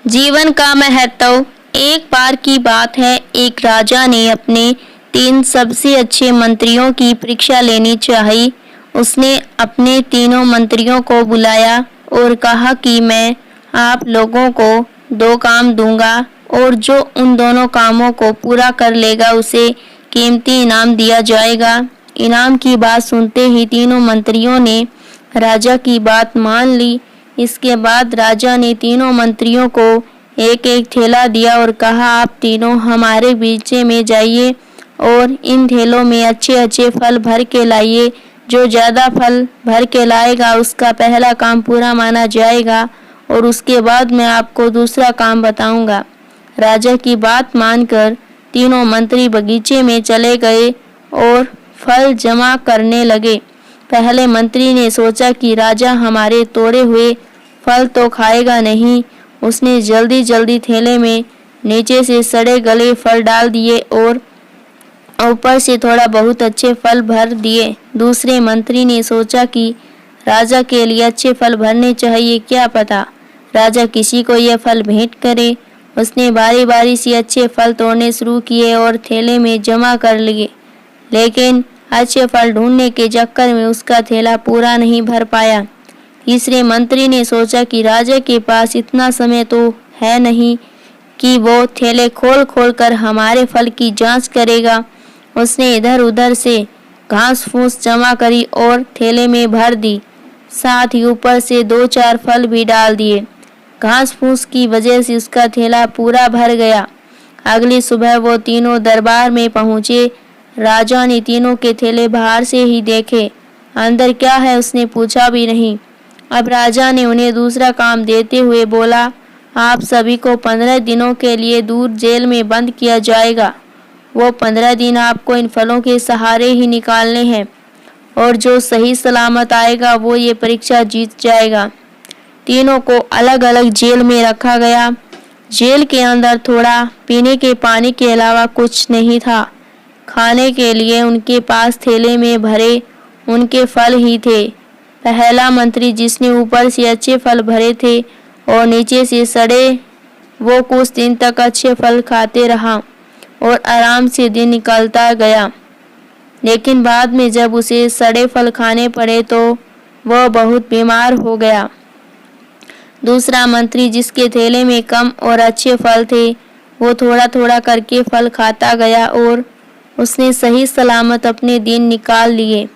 जीवन का महत्व। एक बार की बात है, एक राजा ने अपने 3 सबसे अच्छे मंत्रियों की परीक्षा लेनी चाहिए। उसने अपने तीनों मंत्रियों को बुलाया और कहा कि मैं आप लोगों को 2 काम दूंगा और जो उन दोनों कामों को पूरा कर लेगा उसे कीमती इनाम दिया जाएगा। इनाम की बात सुनते ही तीनों मंत्रियों ने राजा की बात मान ली। इसके बाद राजा ने तीनों मंत्रियों को एक एक थैला दिया और कहा, आप तीनों हमारे बगीचे में जाइए और इन थैलों में अच्छे अच्छे फल भर के लाइए। जो ज़्यादा फल भर के लाएगा उसका पहला काम पूरा माना जाएगा और उसके बाद मैं आपको दूसरा काम बताऊंगा। राजा की बात मानकर तीनों मंत्री बगीचे में चले गए और फल जमा करने लगे। पहले मंत्री ने सोचा कि राजा हमारे तोड़े हुए फल तो खाएगा नहीं। उसने जल्दी जल्दी थैले में नीचे से सड़े गले फल डाल दिए और ऊपर से थोड़ा बहुत अच्छे फल भर दिए। दूसरे मंत्री ने सोचा कि राजा के लिए अच्छे फल भरने चाहिए, क्या पता राजा किसी को यह फल भेंट करे। उसने बारी बारी से अच्छे फल तोड़ने शुरू किए और थैले में जमा कर लिए, लेकिन अच्छे फल ढूंढने के चक्कर में उसका थैला पूरा नहीं भर पाया। तीसरे मंत्री ने सोचा कि राजा के पास इतना समय तो है नहीं कि वो थैले खोल खोल कर हमारे फल की जांच करेगा। उसने इधर उधर से घास फूस जमा करी और थैले में भर दी, साथ ही ऊपर से 2-4 फल भी डाल दिए। घास फूस की वजह से उसका थैला पूरा भर गया। अगली सुबह वो तीनों दरबार में पहुंचे। राजा ने तीनों के थैले बाहर से ही देखे, अंदर क्या है उसने पूछा भी नहीं। अब राजा ने उन्हें दूसरा काम देते हुए बोला, आप सभी को 15 दिनों के लिए दूर जेल में बंद किया जाएगा। वो 15 दिन आपको इन फलों के सहारे ही निकालने हैं और जो सही सलामत आएगा वो ये परीक्षा जीत जाएगा। तीनों को अलग अलग जेल में रखा गया। जेल के अंदर थोड़ा पीने के पानी के अलावा कुछ नहीं था। खाने के लिए उनके पास थैले में भरे उनके फल ही थे। पहला मंत्री, जिसने ऊपर से अच्छे फल भरे थे और नीचे से सड़े, वो कुछ दिन तक अच्छे फल खाते रहा और आराम से दिन निकलता गया। लेकिन बाद में जब उसे सड़े फल खाने पड़े तो वह बहुत बीमार हो गया। दूसरा मंत्री, जिसके थैले में कम और अच्छे फल थे, वो थोड़ा थोड़ा करके फल खाता गया और उसने सही सलामत अपने दिन निकाल लिए।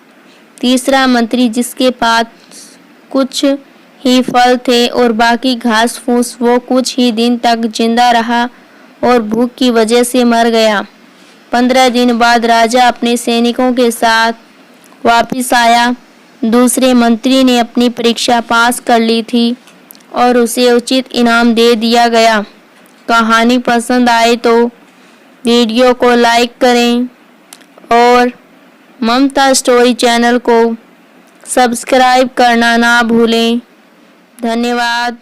तीसरा मंत्री, जिसके पास कुछ ही फल थे और बाकी घास फूस, वो कुछ ही दिन तक जिंदा रहा और भूख की वजह से मर गया। 15 दिन बाद राजा अपने सैनिकों के साथ वापस आया। दूसरे मंत्री ने अपनी परीक्षा पास कर ली थी और उसे उचित इनाम दे दिया गया। कहानी पसंद आए तो वीडियो को लाइक करें और ममता स्टोरी चैनल को सब्सक्राइब करना ना भूलें। धन्यवाद।